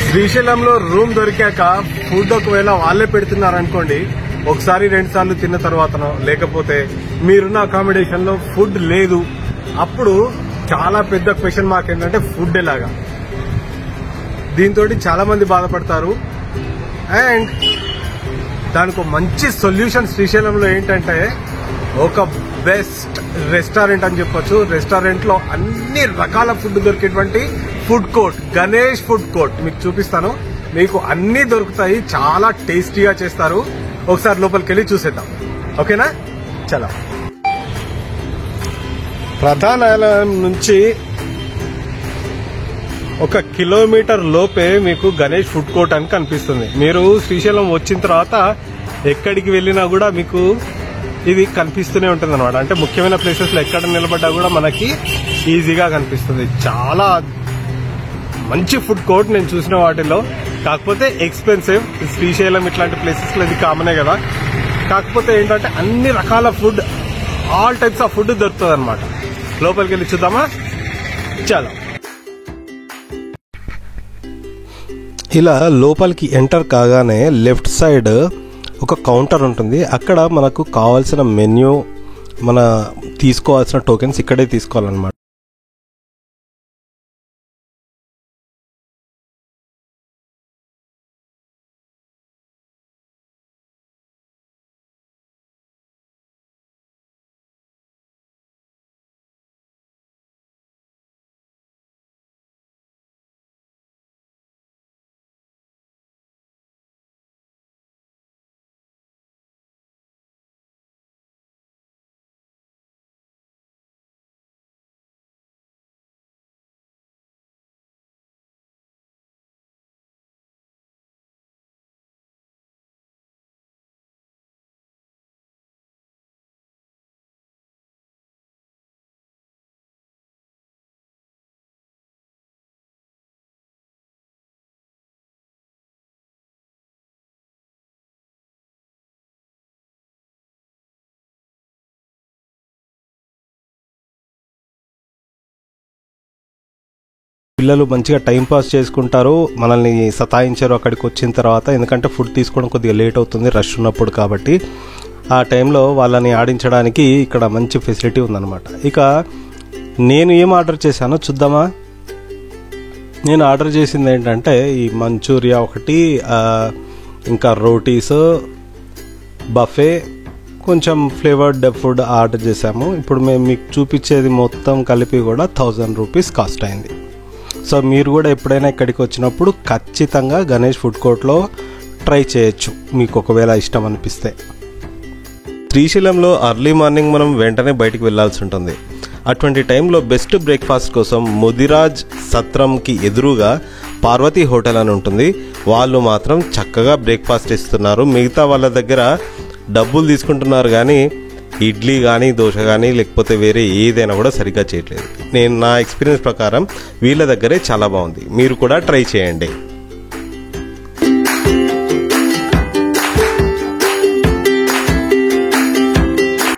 శ్రీశైలంలో room దొరికాక food ఒకవేళ వాళ్ళే పెడుతున్నారనుకోండి, ఒకసారి 2 సార్లు తిన్న తర్వాతనో లేకపోతే మీరున్న అకామిడేషన్ లో ఫుడ్ లేదు, అప్పుడు చాలా పెద్ద క్వశ్చన్ మార్క్ ఏంటంటే ఫుడ్ ఎలాగా. దీంతో చాలా మంది బాధపడతారు. అండ్ దానికి మంచి సొల్యూషన్ శ్రీశైలంలో ఏంటంటే ఒక బెస్ట్ రెస్టారెంట్ అని చెప్పొచ్చు. రెస్టారెంట్ లో అన్ని రకాల ఫుడ్ దొరికేటువంటి food court, Ganesh food court మీకు చూపిస్తాను. మీకు అన్ని దొరుకుతాయి, చాలా టేస్టీగా చేస్తారు. ఒకసారి లోపలికి వెళ్ళి చూసేద్దాం, ఓకేనా? చలో. ప్రధాన ఆలయం నుంచి 1 కిలోమీటర్ లోపే మీకు గణేష్ ఫుడ్ కోర్ట్ అని కనిపిస్తుంది. మీరు శ్రీశైలం వచ్చిన తర్వాత ఎక్కడికి వెళ్ళినా కూడా మీకు ఇది కనిపిస్తూనే ఉంటుంది అనమాట. అంటే ముఖ్యమైన ప్లేసెస్ లో ఎక్కడ నిలబడ్డా కూడా మనకి ఈజీగా కనిపిస్తుంది. చాలా మంచి ఫుడ్ కోర్ట్ నేను చూసిన వాటిలో. కాకపోతే ఎక్స్పెన్సివ్. శ్రీశైలం ఇట్లాంటి ప్లేసెస్ లో ఇది కామనే కదా. కాకపోతే ఏంటంటే అన్ని రకాల food, all types of food దొరుకుతుంది అనమాట. లోపలికి వెళ్ళి చూద్దామా? చాలా. ఇలా లోపలికి ఎంటర్ కాగానే లెఫ్ట్ సైడ్ ఒక కౌంటర్ ఉంటుంది. అక్కడ మనకు కావాల్సిన మెన్యూ, మన తీసుకోవాల్సిన టోకెన్స్ ఇక్కడే తీసుకోవాలన్నమాట. పిల్లలు మంచిగా టైం పాస్ చేసుకుంటారు, మనల్ని సతాయించారు అక్కడికి వచ్చిన తర్వాత. ఎందుకంటే ఫుడ్ తీసుకోవడం కొద్దిగా లేట్ అవుతుంది రష్ ఉన్నప్పుడు. కాబట్టి ఆ టైంలో వాళ్ళని ఆడించడానికి ఇక్కడ మంచి ఫెసిలిటీ ఉందన్నమాట. ఇక నేను ఏం ఆర్డర్ చేశానో చూద్దామా? నేను ఆర్డర్ చేసింది ఏంటంటే ఈ మంచూరియా ఒకటి, ఇంకా రోటీస్, బఫే, కొంచెం ఫ్లేవర్డ్ ఫుడ్ ఆర్డర్ చేశాము. ఇప్పుడు మేము మీకు చూపించేది మొత్తం కలిపి కూడా 1000 రూపీస్ కాస్ట్ అయింది. సో మీరు కూడా ఎప్పుడైనా ఇక్కడికి వచ్చినప్పుడు ఖచ్చితంగా గణేష్ ఫుడ్ కోర్ట్లో ట్రై చేయొచ్చు, మీకు ఒకవేళ ఇష్టం అనిపిస్తే. శ్రీశైలంలో అర్లీ మార్నింగ్ మనం వెంటనే బయటికి వెళ్లాల్సి ఉంటుంది. అటువంటి టైంలో బెస్ట్ బ్రేక్ఫాస్ట్ కోసం ముదిరాజ్ సత్రంకి ఎదురుగా పార్వతీ హోటల్ అని ఉంటుంది. వాళ్ళు మాత్రం చక్కగా బ్రేక్ఫాస్ట్ ఇస్తున్నారు. మిగతా వాళ్ళ దగ్గర డబ్బులు తీసుకుంటున్నారు కానీ ఇడ్లీ కానీ దోశ కానీ లేకపోతే వేరే ఏదైనా కూడా సరిగ్గా చేయట్లేదు. నేను నా ఎక్స్పీరియన్స్ ప్రకారం వీళ్ళ దగ్గరే చాలా బాగుంది. మీరు కూడా ట్రై చేయండి.